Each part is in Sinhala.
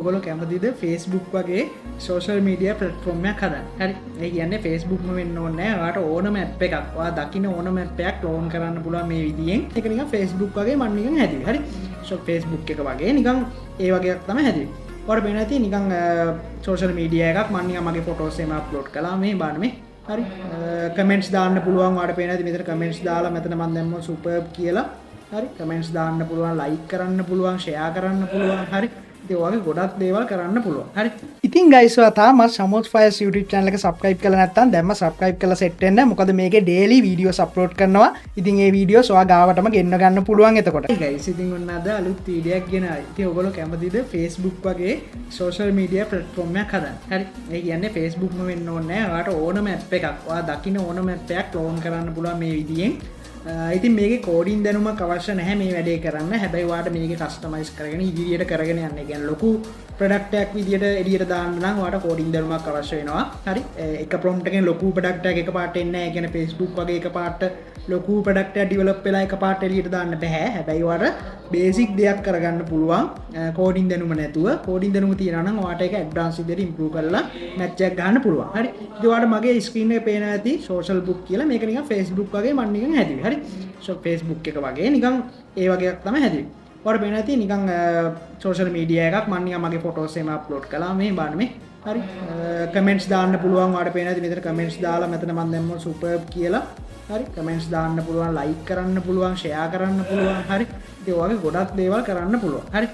ඔයගොල්ලෝ කැමතිද Facebook වගේ social media platform එකක් හදන්න? හරි. ඒ කියන්නේ Facebook ම වෙන්න ඕනේ නැහැ. ඔයාලට ඕනම app එකක්, ඔයා දකින්න ඕනම app එකක් clone කරන්න පුළුවන් මේ විදියෙන්. ඒක නිකන් Facebook වගේ මම නිකන් හැදුවේ. හරි. Facebook එක වගේ නිකන් ඒ වගේ එකක් තමයි හැදුවේ. ඔයාලට පේන ඇති නිකන් social media එකක් මම නිකන් මගේ photos එහෙම upload කළා මේ බලන්න මේ. හරි. comments දාන්න පුළුවන්. ඔයාලට පේන ඇති මෙතන comments දාලා මෙතන මම දැම්මා superb කියලා. හරි. comments දාන්න පුළුවන්, like කරන්න පුළුවන්, share කරන්න පුළුවන්. හරි. ඉතින් ඔයගේ ගොඩක් දේවල් කරන්න පුළුවන්. හරි. ඉතින් guys ඔයා තාම Shamoth Fires YouTube channel එක subscribe කරලා නැත්නම් දැම්ම subscribe කරලා set වෙන්න. මොකද මේකේ daily videos upload කරනවා. ඉතින් මේ videos ඔයා ගාවටම ගෙන්න ගන්න පුළුවන් එතකොට. guys ඉතින් ඔන්න අද අලුත් වීඩියෝ එකක් ගෙනාවා. ඉතින් ඔයගොල්ලෝ කැමතිද Facebook වගේ social media platform එකක් හදන්න? හරි. ඒ කියන්නේ Facebook ම වෙන්න ඕනේ නැහැ. ඔයාට ඕනම app එකක්, ඔයා දකින්න ඕනම app එකක් clone කරන්න පුළුවන් මේ විදියෙන්. ඉතින් මේකේ කෝඩින් දැනුමක් අවශ්‍ය නැහැ මේ වැඩේ කරන්න. හැබැයි ඔයාලට මේක කස්ටමයිස් කරගෙන ඉදිරියට කරගෙන යන්න. ඒ කියන්නේ ලොකු ප්‍රොඩක්ට් එකක් විදියට එළියට දාන්න නම් ඔයාලට කෝඩින් දැනුමක් අවශ්‍ය වෙනවා. හරි. එක ප්‍රොම්ප්ට් එකෙන් ලොකු ප්‍රොඩක්ට් එකක් එකපාරට එන්නේ නැහැ. ඒ කියන්නේ Facebook වගේ එකපාරට ලොකු ප්‍රොඩක්ට් එකක් ඩෙවලොප් වෙලා එකපාරට එළියට දාන්න බෑ. හැබැයි ඔයාලට බේසික් දෙයක් කරගන්න පුළුවන් කෝඩින් දැනුම නැතුව. කෝඩින් දැනුම තියනවා නම් ඔයාලට ඒක ඇඩ්වාන්ස් විදියට ඉම්ප්‍රූව් කරලා මැච් එකක් ගන්න පුළුවන්. හරි. ඉතින් ඔයාලට මගේ ස්ක්‍රීන් එකේ පේනවා ඇති social book කියලා. මේක නිකන් Facebook වගේ මම නිකන් හැදුවේ. හරි. Facebook එක වගේ නිකන් ඒ වගේ එකක් තමයි හැදුවේ. ඔයාලට පේනවා ඇති නිකන් social media එකක් මම නිකන් මගේ photos එහෙම upload කළා මේ බලන්න මේ. හරි. comments දාන්න පුළුවන්. ඔයාලට පේනවා ඇති මෙතන comments දාලා මෙතන මම දැම්මා superb කියලා. හරි. comments දාන්න පුළුවන්, like කරන්න පුළුවන්, share කරන්න පුළුවන්. හරි. ඉතින් ඔයාගේ ගොඩක් දේවල් කරන්න පුළුවන්. හරි.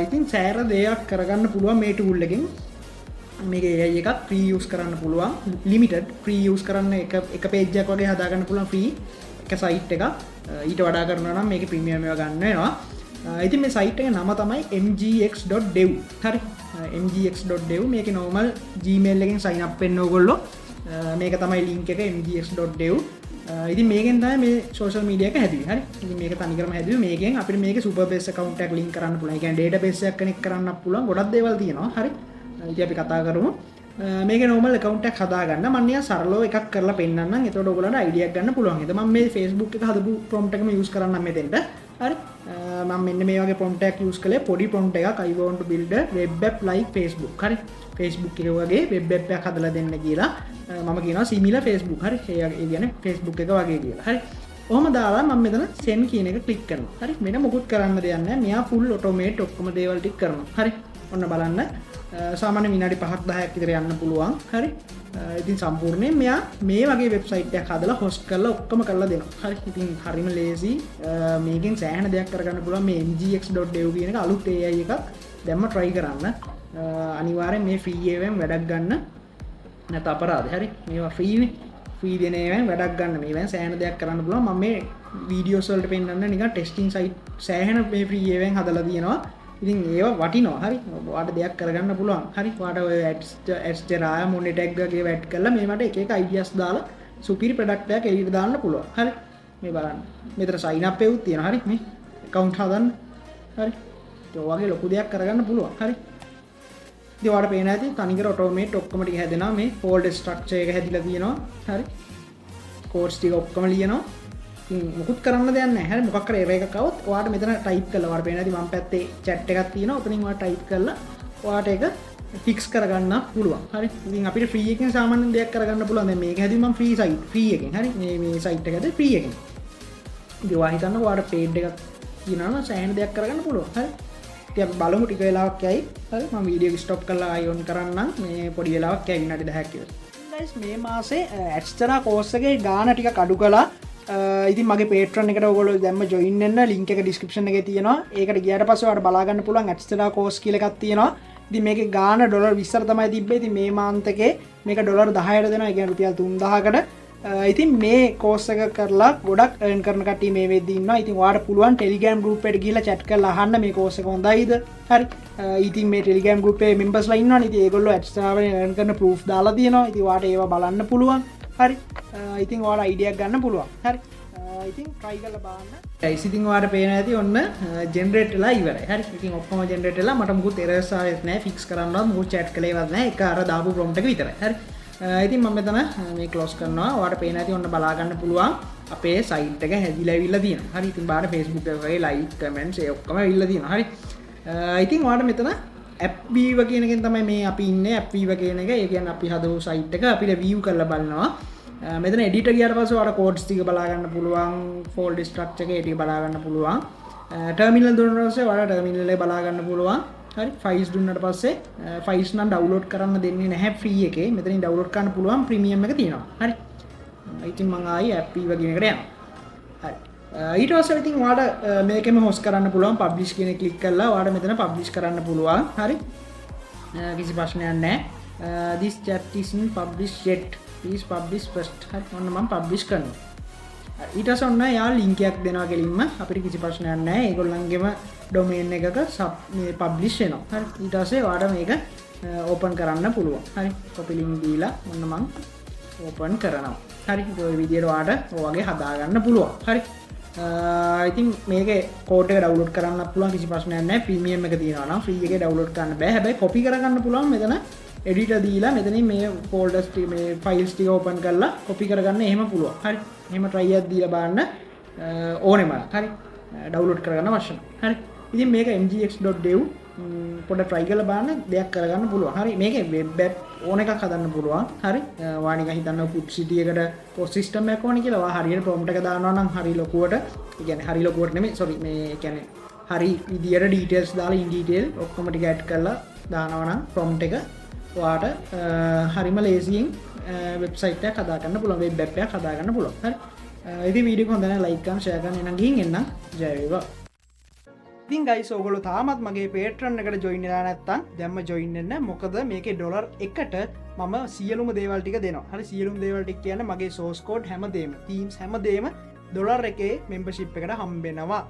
ඉතින් සෑහෙන දේවල් කරගන්න පුළුවන් මේ tool එකෙන්. මේක AI එකක් free use කරන්න පුළුවන්. limited free use කරන්න එක page එකක් වගේ හදා ගන්න පුළුවන් free එක site එකක්. ඊට වඩා කරනවා නම් මේකේ premium එක ගන්න වෙනවා. ඉතින් මේ site එකේ නම තමයි mgx.dev. හරි. mgx.dev මේකේ normal Gmail එකෙන් sign up වෙන්න ඕගොල්ලෝ. මේක තමයි link එක mgx.dev. ඉතින් මේකෙන් තමයි මේ social media එක හැදුවේ. හරි. ඉතින් මේක තනිකරම හැදුවේ මේකෙන් අපිට මේකේ Superbase account එකක් link කරන්න පුළුවන්. ඒ කියන්නේ database එකක් connect කරන්නත් පුළුවන්. ගොඩක් දේවල් තියෙනවා. හරි. ඉතින් අපි කතා කරමු. මේකේ normal account එකක් හදාගන්න මම නිකන් සරලව එකක් කරලා පෙන්නන්නම්. එතකොට ඔයගොල්ලන්ට idea එකක් ගන්න පුළුවන්. එතකොට මම මේ Facebook එක හදපු prompt එකම use කරන්නම් මෙතෙන්ට. හරි. මම මෙන්න මේ වගේ prompt එකක් use කළේ පොඩි prompt එකක් I want to build a web app like Facebook. හරි. Facebook එක වගේ web app එකක් හදලා දෙන්න කියලා මම කියනවා similar Facebook. හරි. ඒ කියන්නේ Facebook එක වගේ කියලා. හරි. ඔහොම දාලා මම මෙතන send කියන එක click කරනවා. හරි. මෙන්න මොකුත් කරන්න දෙයක් නැහැ. මෙයා full automate ඔක්කොම දේවල් ටික කරනවා. හරි. ඔන්න බලන්න. සාමාන්‍ය විනාඩි 5ක් 10ක් විතර යන්න පුළුවන්. හරි. ඉතින් සම්පූර්ණයෙන් මෙයා මේ වගේ වෙබ්සයිට් එකක් හදලා host කරලා ඔක්කොම කරලා දෙනවා. හරි. ඉතින් හරිම ලේසි. මේකෙන් සෑහෙන දෙයක් කරගන්න පුළුවන්. මේ mgx.dev කියන එක අලුත් AI එකක්. දැම්ම try කරන්න. අනිවාර්යෙන් මේ free එකෙන් වැඩක් ගන්න. නැත්නම් අපරාධ. හරි. මේවා free නේ. free දෙන ඒවාෙන් වැඩක් ගන්න. මේවෙන් සෑහෙන දෙයක් කරන්න පුළුවන්. මම මේ videos වලට පෙන්නන්න නිකන් testing site සෑහෙන මේ free එකෙන් හදලා තියෙනවා. ඉතින් ඒවා වටිනවා. හරි. ඔයාලට දෙයක් කරගන්න පුළුවන්. හරි. ඔයාලට ඔය ads ජරා මොනිටැග් වගේ වැඩ් කරලා මේවට එක එක ideas දාලා සුපිරි product එකක් එළියට දාන්න පුළුවන්. හරි. මේ බලන්න. මෙතන sign up එකකුත් තියෙනවා. හරි. මේ account හදන්න. හරි. ඒ වගේ ලොකු දෙයක් කරගන්න පුළුවන්. හරි. ඉතින් ඔයාලට පේන ඇති තනිකර automate ඔක්කොම ටික හැදෙනවා. මේ folder structure එක හැදිලා තියෙනවා. හරි. codes ටික ඔක්කොම ලියනවා. මොකුත් කරන්න දෙයක් නැහැ. හරි. මොකක් කර error එකක් આવොත් ඔයාලට මෙතන type කරලා ඔයාලට පේන ඇති වම් පැත්තේ chat එකක් තියෙනවා. ඔතනින් ඔයාලා type කරලා ඔයාලට ඒක fix කරගන්න පුළුවන්. හරි. ඉතින් අපිට free එකෙන් සාමාන්‍ය දෙයක් කරගන්න පුළුවන්. දැන් මේක හැදුවේ මම free එකෙන්. හරි. මේ site එක හැදුවේ free එකෙන්. ඉතින් ඔයා හිතන්න ඔයාලට paid එකක් තියෙනවා නම් සෑහෙන දෙයක් කරගන්න පුළුවන්. හරි. ඉතින් අපි බලමු ටික වෙලාවක් යයි. හරි. මම වීඩියෝ එක stop කරලා ආයි on කරන්නම්. මේ පොඩි වෙලාවක් යයි විනාඩි 10ක් විතර. guys මේ මාසේ extra course එකේ ගාණ ටිකක් අඩු කළා. ඉතින් මගේ Patreon එකට ඔයගොල්ලෝ දැම්ම join වෙන්න link එක description එකේ තියෙනවා. ඒකට ගියාට පස්සේ ඔයාලට බලා ගන්න පුළුවන් extra course කියලා එකක් තියෙනවා. ඉතින් මේකේ ගාණ ඩොලර් 20ට තමයි තිබ්බේ. ඉතින් මේ month එකේ මේක ඩොලර් 10ට දෙනවා. ඒ කියන්නේ රුපියල් 3000කට. ඉතින් මේ course එක කරලා ගොඩක් earn කරන කට්ටිය මේ වෙද්දී ඉන්නවා. ඉතින් ඔයාලට පුළුවන් Telegram group එකට ගිහලා chat කරලා අහන්න මේ course එක හොඳයිද? හරි. ඉතින් මේ Telegram group එකේ members ලා ඉන්නවනේ. ඉතින් ඒගොල්ලෝ extra වලින් earn කරන proof දාලා තියෙනවා. ඉතින් ඔයාලට ඒවා බලන්න පුළුවන්. හරි. ඉතින් ඔයාලා idea එකක් ගන්න පුළුවන්. හරි. ඉතින් try කරලා බලන්න. guys ඉතින් ඔයාලට පේන ඇති ඔන්න generate වෙලා ඉවරයි. හරි. ඉතින් ඔක්කොම generate වෙලා මට මුකුත් errors ආවෙත් නැහැ. fix කරන්නවත් මුකුත් chat කළේවත් නැහැ. එක අර දාපු prompt එක විතරයි. හරි. ඉතින් මම මෙතන මේ close කරනවා. ඔයාලට පේන ඇති ඔන්න බලා ගන්න පුළුවන්. අපේ site එක හැදිලා ඇවිල්ලා තියෙනවා. හරි. ඉතින් බාහිර Facebook එක වගේ like comments ඒ ඔක්කොම ඇවිල්ලා තියෙනවා. හරි. ඉතින් ඔයාලට මෙතන ඇප් වීව කියන එකෙන් තමයි මේ අපි ඉන්නේ ඇප් වීව කියන එක. ඒ කියන්නේ අපි හදපු සයිට් එක අපිට view කරලා බලනවා. මෙතන එඩිටර් ගියාට පස්සේ ඔයාලට කෝඩ්ස් ටික බලා ගන්න පුළුවන්, ෆෝල්ඩර් ස්ට්‍රක්චර් එක ටික බලා ගන්න පුළුවන්. ටර්මිනල් දුන්නාට පස්සේ ඔයාලට ටර්මිනල් එක බලා ගන්න පුළුවන්. හරි ෆයිල්ස් දුන්නාට පස්සේ ෆයිල්ස් නම් ඩවුන්ලෝඩ් කරන්න දෙන්නේ නැහැ ෆ්‍රී එකේ. මෙතනින් ඩවුන්ලෝඩ් කරන්න පුළුවන් ප්‍රීමියම් එක තියෙනවා. හරි. ඉතින් මම ආයි ඇප් වීව කියන එකට යනවා. හරි. ඊට පස්සේ ඉතින් ඔයාලට මේකෙම හොස්ට් කරන්න පුළුවන් පබ්ලිෂ් කියන එක ක්ලික් කරලා ඔයාලට මෙතන පබ්ලිෂ් කරන්න පුළුවන්. හරි. කිසි ප්‍රශ්නයක් නැහැ. This chat isn't published yet. Please publish first. හරි. ඔන්න මම පබ්ලිෂ් කරනවා. ඊට පස්සේ ඔන්න යා ලින්ක් එකක් දෙනවා කෙලින්ම අපිට කිසි ප්‍රශ්නයක් නැහැ. ඒගොල්ලන්ගේම ඩොමේන් එකක මේ පබ්ලිෂ් වෙනවා. හරි. ඊට පස්සේ ඔයාලට මේක ඕපන් කරන්න පුළුවන්. හරි. කොපි ලින්ක් දීලා ඔන්න මම ඕපන් කරනවා. හරි. ඔය විදිහට ඔයාලට ඔයගේ හදා ගන්න පුළුවන්. හරි. ඉතින් මේකේ කෝඩ් එක ඩවුන්ලෝඩ් කරන්න පුළුවන් කිසි ප්‍රශ්නයක් නැහැ. ප්‍රීමියම් එක තියෙනවා නම් ෆ්‍රී එකේ ඩවුන්ලෝඩ් කරන්න බෑ. හැබැයි කොපි කරගන්න පුළුවන් මෙතන එඩිටර් දීලා මෙතනින් මේ ෆෝල්ඩර්ස් ටික මේ ෆයිල්ස් ටික ඕපන් කරලා කොපි කරගන්න එහෙම පුළුවන්. හරි. එහෙම try එකක් දීලා බලන්න ඕනේ මම. හරි. ඩවුන්ලෝඩ් කරගන්න අවශ්‍ය නැහැ. හරි. ඉතින් මේක mgx.dev පොඩ්ඩක් try කරලා බලන්න දෙයක් කරගන්න පුළුවන්. හරි. මේකේ web app ඕන එකක් හදන්න පුළුවන්. හරි. ඔයා නිකන් හිතන්න put city එකට post system එකක් ඕනේ කියලා. ඔයා හරියට prompt එක දානවා නම් හරි ලොකුවට, ඒ කියන්නේ හරි ලොකුවට නෙමෙයි sorry මේ කියන්නේ හරි විදියට details දාලා in detail ඔක්කොම ටික add කරලා දානවා නම් prompt එක ඔයාට හරිම ලේසියෙන් වෙබ්සයිට් එකක් හදා ගන්න පුළුවන්, වෙබ් ඇප් එකක් හදා ගන්න පුළුවන්. හරි. ඉතින් වීඩියෝ එක හොඳ නැහැ ලයික් කරන්න, ෂෙයා කරන්න, එනම් ගිහින් එන්න. ජය වේවා. ඉතින් guys ඔයගොල්ලෝ තාමත් මගේ Patreon එකට join වෙලා නැත්නම් දැම්ම join වෙන්න. මොකද මේකේ ඩොලර් 1ට මම සියලුම දේවල් ටික දෙනවා. හරි. සියලුම දේවල් ටික කියන්නේ මගේ source code හැමදේම, themes හැමදේම ඩොලර් 1 membership එකට හම්බ වෙනවා.